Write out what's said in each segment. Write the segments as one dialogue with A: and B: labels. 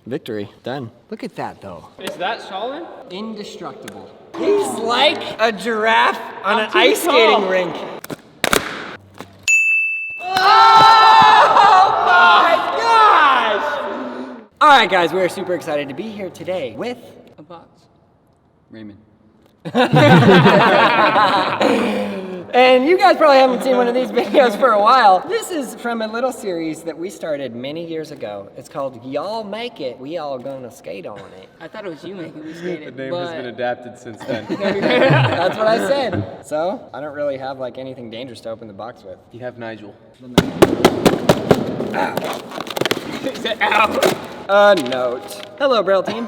A: Victory. Done. Look at that, though.
B: Is that solid?
A: Indestructible. He's like a giraffe on an ice skating rink. Oh my gosh! All right, guys, we're super excited to be here today with
C: A box. Raymond.
A: And you guys probably haven't seen one of these videos for a while. This is from a little series that we started many years ago. It's called Y'all Make It, We All Gonna Skate On It.
B: I thought it was you making me skate it.
D: The name has been adapted since then.
A: That's what I said. So, I don't really have like anything dangerous to open the box with.
D: You have Nigel.
A: A note. Hello, Braille team.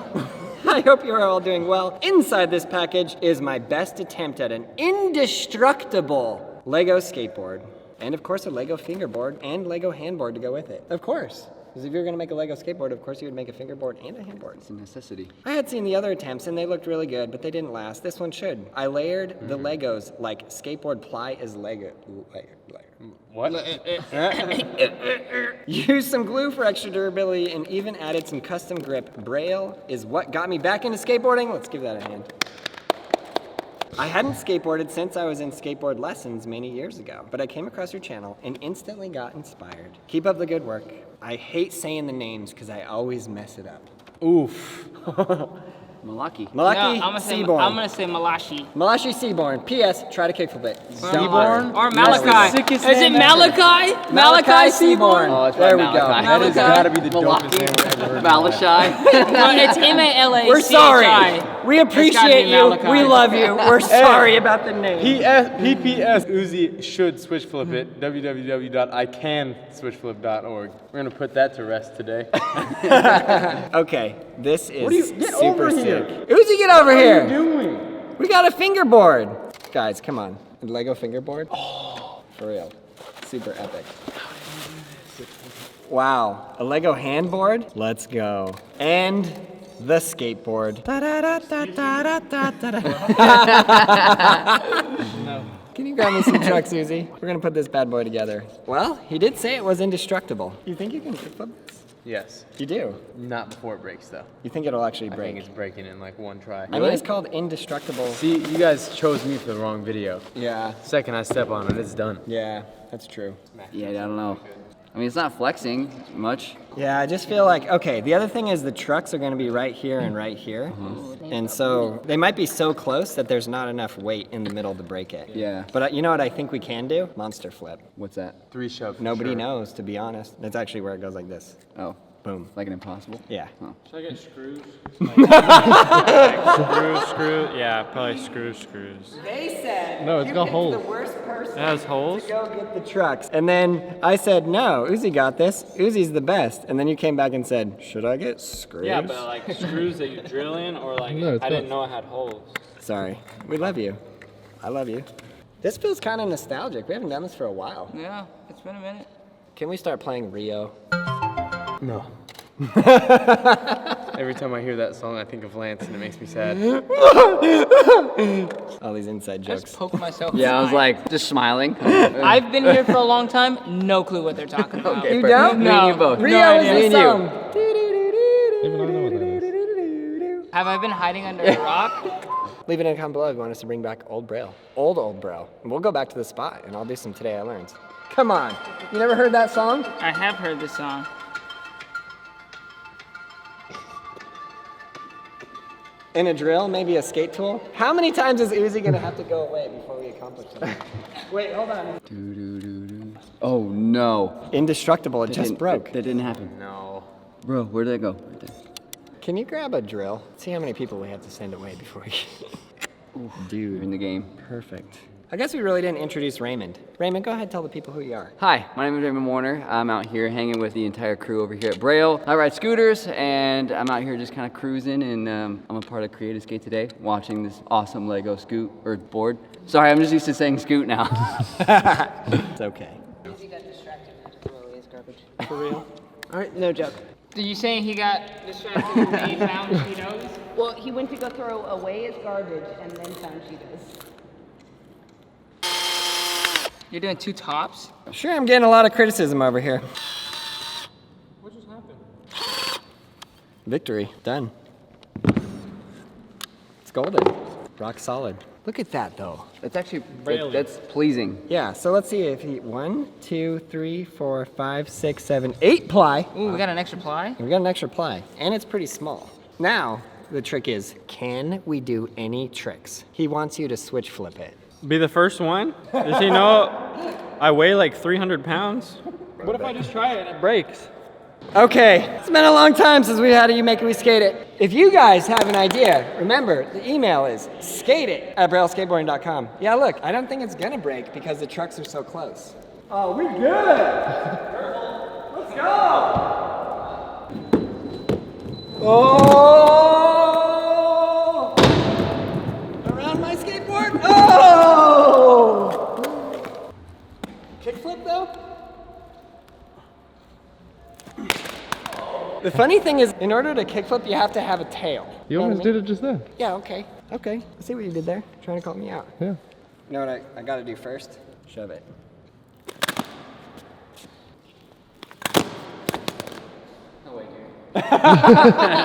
A: I hope you are all doing well. Inside this package is my best attempt at an indestructible Lego skateboard. And of course a Lego fingerboard and Lego handboard to go with it. Of course. Because if you're gonna make a Lego skateboard, of course you would make a fingerboard and a handboard.
C: It's a necessity.
A: I had seen the other attempts and they looked really good, but they didn't last. This one should. I layered the Legos like skateboard ply is Lego.
D: What?
A: Used some glue for extra durability and even added some custom grip. Braille is what got me back into skateboarding. Let's give that a hand. I hadn't skateboarded since I was in skateboard lessons many years ago, but I came across your channel and instantly got inspired. Keep up the good work. I hate saying the names because I always mess it up.
D: Oof.
C: Malachi.
A: Malachi
B: No, I'm
A: Seaborne.
B: gonna say Malachi.
A: Malachi Seaborne. P.S. Try to kickflip it.
D: Seaborne?
B: Or Malachi.
D: Sickest
B: Is it
D: name ever.
B: Malachi? Malachi Seaborne.
C: Oh, it's
A: There we
C: Malachi.
A: go.
D: That has gotta be the dopest name I've ever heard.
C: Malachi.
B: No, it's M-A-L-A-C-H-I.
A: We're sorry. We appreciate
B: be
A: you.
B: Malachi.
A: We love you. We're sorry about the name.
D: PPS Uzi should switch flip it. www.icanswitchflip.org. We're gonna put that to rest today.
A: Okay, this is
D: Get
A: super
D: over
A: sick.
D: here.
A: Uzi, get over here.
D: What are you doing?
A: We got a fingerboard. Guys, come on. A Lego fingerboard? Oh. For real. Super epic. Wow. A Lego handboard? Let's go. And the skateboard. No. Can you grab me some trucks, Uzi? We're gonna put this bad boy together. Well, he did say it was indestructible. You think you can flip this?
D: Yes.
A: You do?
D: Not before it breaks though.
A: You think it'll actually
D: I
A: break?
D: think it's breaking in like one try.
A: I mean, it's called indestructible.
D: See, you guys chose me for the wrong video.
A: Yeah,
D: Second I step on it, it's done.
A: yeah, that's true.
C: Yeah, I don't know. I mean, it's not flexing much.
A: Yeah, I just feel like, okay, the other thing is the trucks are gonna be right here and right here. And so they might be so close that there's not enough weight in the middle to break it.
C: Yeah.
A: But you know what I think we can do? Monster flip.
C: What's that?
D: 3 shove. for
A: Nobody
D: sure.
A: knows, to be honest. That's actually where it goes like this.
C: Oh,
A: Boom.
C: like an impossible?
A: Yeah.
C: Oh.
B: Should I get screws?
E: Screw, yeah, probably screws.
A: They said
D: No, it's got holes.
A: the worst person
E: It has holes?
A: to go get the trucks. And then I said, no, Uzi got this. Uzi's the best. And then you came back and said, should I get screws?
E: Yeah, but like screws that you drill in, or like
D: No, it's
E: I didn't
D: not.
E: know it had holes.
A: Sorry. We love you. I love you. This feels kind of nostalgic. We haven't done this for a while.
B: Yeah, it's been a minute.
A: Can we start playing Rio?
D: No. Every time I hear that song, I think of Lance and it makes me sad.
A: All these inside
B: I
A: jokes.
B: just poked myself.
C: Yeah, I was
B: in the eye.
C: like, just smiling.
B: I've been here for a long time. No clue what they're talking about.
C: Okay,
A: You
C: perfect.
A: don't?
C: Me and you both.
A: Rio
B: No
A: is
B: idea.
A: the
C: Me and
A: song.
B: Have I been hiding under a rock?
A: Leave it in a comment below if you want us to bring back old Braille. Old Braille. And we'll go back to the spot and I'll do some Today I Learns. Come on. You never heard that song?
B: I have heard this song.
A: In a drill, maybe a skate tool? How many times is Uzi gonna have to go away before we accomplish something? Wait, hold on.
C: Oh, no.
A: Indestructible, it just
C: Didn't-
A: broke.
C: That didn't happen.
D: No.
C: Bro, where did it go? Right there.
A: Can you grab a drill? See how many people we have to send away before we...
C: Dude. In the game.
A: Perfect. I guess we really didn't introduce Raymond. Raymond, go ahead and tell the people who you are.
C: Hi, my name is Raymond Warner. I'm out here hanging with the entire crew over here at Braille. I ride scooters, and I'm out here just kind of cruising, and I'm a part of Creative Skate today, watching this awesome Lego scoot, or board. Sorry, I'm just used to saying scoot now.
A: It's okay.
B: He got distracted. Really is garbage.
A: For real?
B: All right, no joke. Are you saying he got distracted and he found Cheetos?
F: Well, he went to go throw away his garbage and then found Cheetos.
B: You're doing 2 tops?
A: Sure, I'm getting a lot of criticism over here.
E: What just happened?
A: Victory. Done. It's golden. Rock solid. Look at that though.
C: That's actually,
E: Braille.
C: that's pleasing.
A: Yeah, so let's see if he 1, 2, 3, 4, 5, 6, 7, 8 ply.
B: Ooh, we got an extra ply.
A: We got an extra ply, and it's pretty small. Now, the trick is, can we do any tricks? He wants you to switch flip it.
E: Be the first one? Does he know I weigh like 300 pounds? What if I just try it and it breaks?
A: Okay, it's been a long time since we had a You Make Me Skate It. If you guys have an idea, remember, the email is skateit@brailleskateboarding.com. Yeah, look, I don't think it's gonna break because the trucks are so close. Oh, we good! Let's go! Oh! Around my skateboard? Oh! Kickflip though? The funny thing is, in order to kickflip, you have to have a tail.
G: You almost did it just then.
A: Yeah, okay. Okay. I see what you did there. Trying to call me out.
G: Yeah.
A: You know what I gotta do first? Shove it.
C: No way, dude.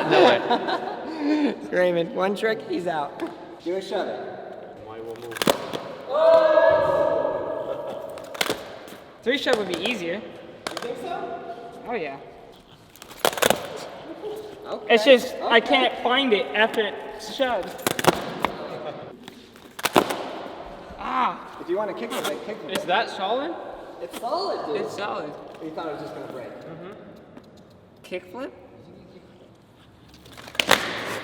A: No way. Raymond, one trick, he's out. Do a shove it.
B: Three shove would be easier.
A: You think so?
B: Oh yeah.
A: Okay.
B: It's just I can't find it after it shoves. Ah,
A: If you want to kickflip it, kickflip it.
E: Is that solid?
A: It's solid, dude.
B: it's solid.
A: You thought it was just gonna break.
B: Kickflip?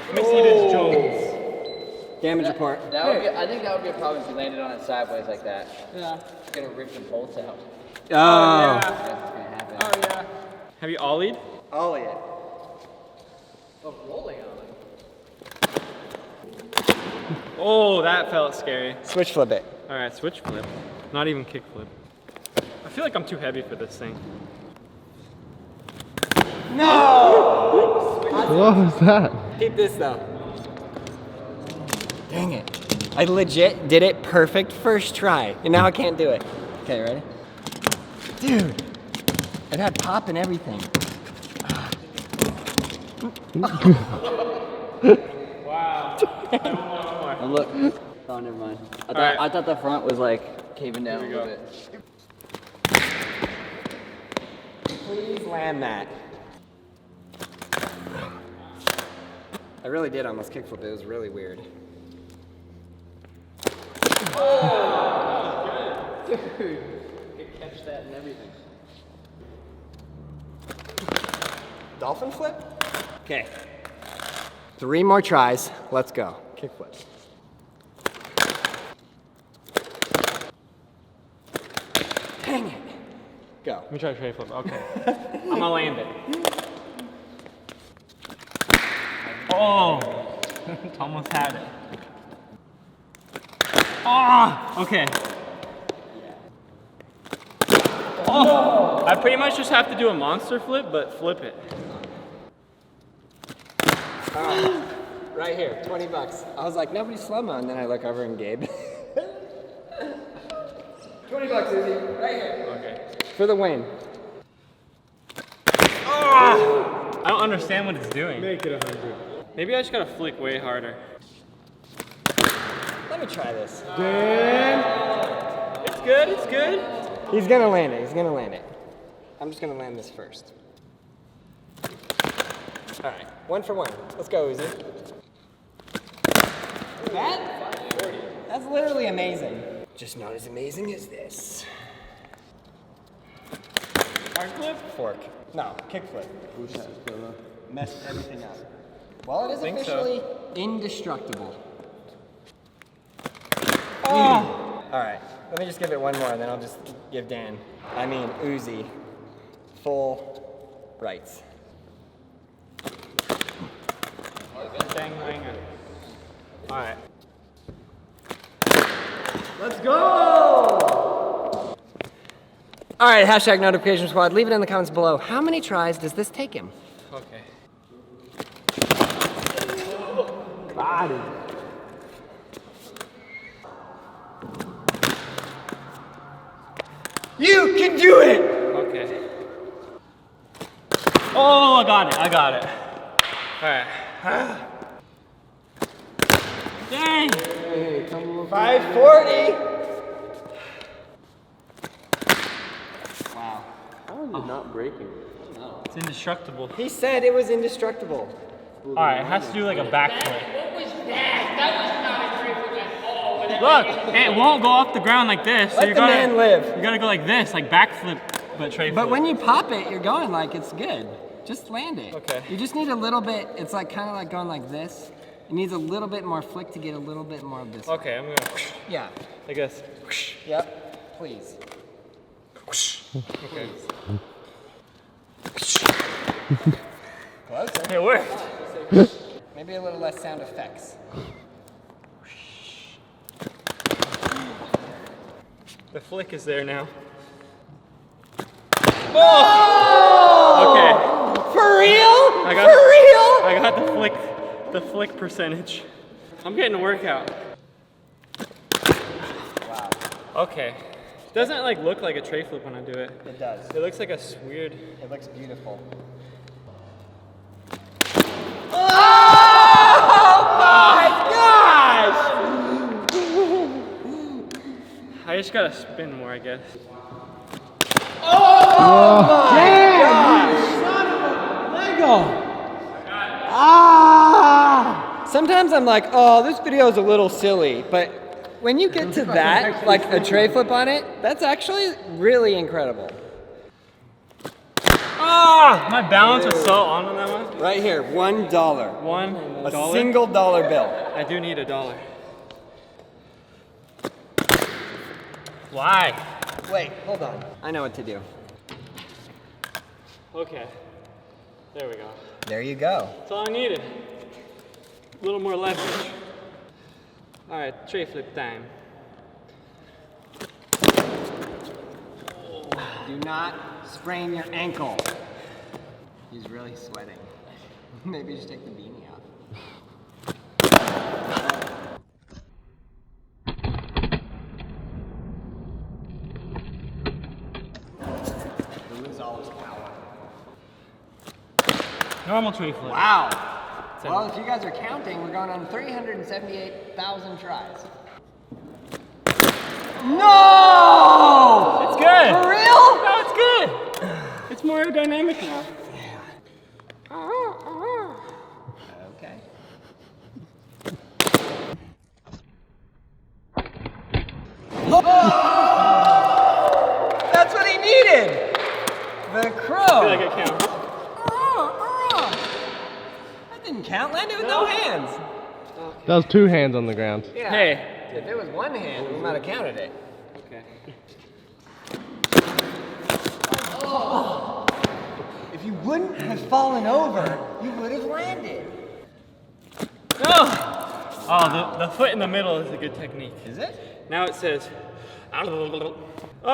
E: Let me see this Jones.
A: Damage report.
C: That would be, I think that would be a problem if you landed on it sideways like that.
B: Yeah.
C: It's gonna rip the bolts out.
A: Oh.
C: That's what's gonna happen.
B: Oh yeah.
E: Have you ollied?
A: Ollie it.
E: Oh, that felt scary.
A: Switch flip it.
E: All right, switch flip. Not even kick flip. I feel like I'm too heavy for this thing.
G: What was that?
A: Keep this though. Dang it. I legit did it perfect first try, and now I can't do it. Okay, ready? Dude, it had pop and everything.
C: Oh, look. Oh, never mind. I thought the front was like caving down a little bit.
A: Please land that. I really did almost kickflip it. It was really weird.
C: Catch that and everything.
A: Dolphin flip? Okay. 3 more tries. Let's go. Kickflip. Dang it. Go.
E: Let me try to tray flip. Okay. I'm gonna land it. Oh! Almost had it. Ah! Okay. Oh! I pretty much just have to do a monster flip, but flip it.
A: Right here, 20 bucks. I was like, nobody's slow-mo, and then I look over and Gabe. 20 bucks, Izzy. Right here.
E: Okay.
A: For the win.
E: I don't understand what it's doing. Make it 100. Maybe I just gotta flick way harder.
A: Let me try this.
E: It's good, it's good.
A: He's gonna land it. He's gonna land it. I'm just gonna land this first. All right, 1 for 1. Let's go, Uzi. That's literally amazing. Just not as amazing as this.
E: Hard flip?
A: Fork. No, kickflip. Messed everything up. Well, it is
E: Think so.
A: officially indestructible. All right, let me just give it one more, and then I'll just give Uzi, full rights.
E: Dang. All right.
A: Let's go! All right, hashtag notification squad. Leave it in the comments below. How many tries does this take him?
E: Okay.
A: Body. You can do it!
E: Okay. Oh, I got it. Alright. Dang!
A: 540. Wow.
D: How is it not breaking?
E: It's indestructible.
A: He said it was indestructible.
E: Alright, it has to do like a backflip.
B: What was that? That was not a tree flip at all.
E: Look, it won't go off the ground like this. So
A: Let
E: you
A: the
E: gotta,
A: man live.
E: You gotta go like this, like backflip, but tray flip.
A: But when you pop it, you're going like it's good. Just land it.
E: Okay.
A: You just need a little bit. It's like kind of like going like this. It needs a little bit more flick to get a little bit more of this.
E: Okay, I'm gonna.
A: Yeah.
E: Like this.
A: Yep. Please.
E: Okay.
A: Closer.
E: It worked.
A: Maybe a little less sound effects.
E: The flick is there now. Oh! Okay.
A: For real?
E: I got,
A: For real?
E: I got the flick percentage. I'm getting a workout.
A: Wow.
E: Okay. Doesn't like look like a tray flip when I do it.
A: It does.
E: It looks like a weird.
A: It looks beautiful.
E: I just gotta spin more, I guess.
A: Sometimes I'm like, oh, this video is a little silly, but when you get to that, like a tray flip on it, that's actually really incredible.
E: Ah! My balance was so on that one.
A: Right here, $1.
E: $1.
A: A single dollar bill.
E: I do need $1. Why?
A: Wait, hold on. I know what to do.
E: Okay. There we go.
A: There you go.
E: That's all I needed. A little more leverage. All right, tray flip time.
A: Do not sprain your ankle. He's really sweating. Maybe just take the beanie off. He'll lose all his power.
E: Normal tray flip.
A: Wow. Well, if you guys are counting, we're going on 378,000 tries. No!
E: It's good.
A: For real?
E: No, it's good. It's more aerodynamic now.
A: Okay. That's what he needed! The crow!
E: I feel like it counts.
A: That didn't count. Landed with no hands.
G: That was 2 hands on the ground.
A: Yeah.
E: Hey.
A: If it was one hand, we might have counted it.
E: Okay.
A: If you wouldn't have fallen over, you would have landed.
E: Oh! Oh, the foot in the middle is a good technique.
A: Is it?
E: Now it says. Oh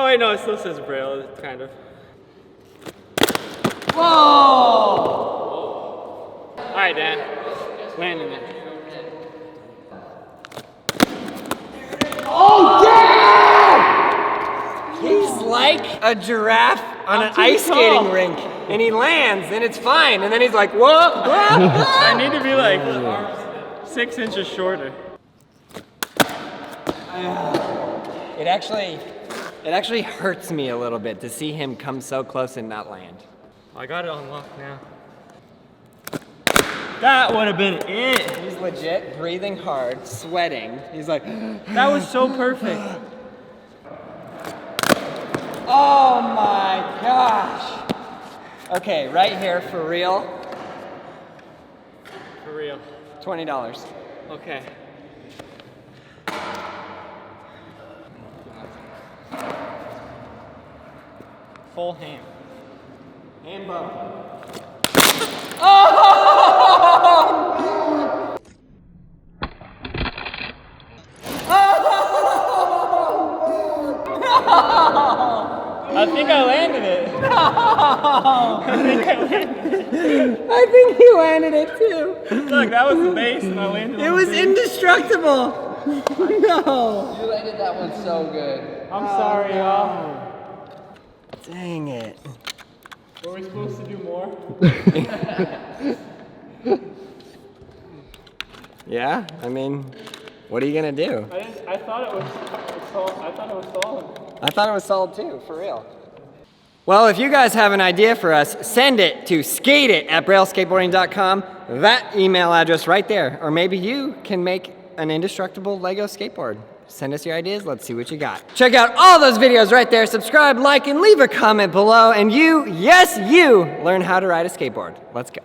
E: wait, no, it still says Braille, kind of.
A: Whoa!
E: All right, Dan. Landing it.
A: Oh, yeah! He's like a giraffe on an ice skating rink, and he lands, and it's fine, and then he's like, whoa!
E: I need to be like 6 inches shorter.
A: It actually hurts me a little bit to see him come so close and not land.
E: I got it on lock now. That would have been it.
A: He's legit breathing hard, sweating. He's like,
E: That was so perfect.
A: oh my gosh. Okay, right here for real,
E: For real.
A: $20.
E: Okay. Full hand.
A: Hand bump.
E: I think I landed it.
A: I think he landed it too.
E: Look, that was the base and I landed on
A: It
E: the
A: was
E: base.
A: indestructible. No.
C: You landed that one so good.
E: I'm sorry, y'all.
A: Dang it.
E: Were we supposed to do more?
A: Yeah? I mean, what are you gonna do?
E: I thought it was solid.
A: I thought it was solid too, for real. Well, if you guys have an idea for us, send it to skateit@brailleskateboarding.com. That email address right there. Or maybe you can make an indestructible Lego skateboard. Send us your ideas, let's see what you got. Check out all those videos right there. Subscribe, like, and leave a comment below. And you, yes, you, learn how to ride a skateboard. Let's go.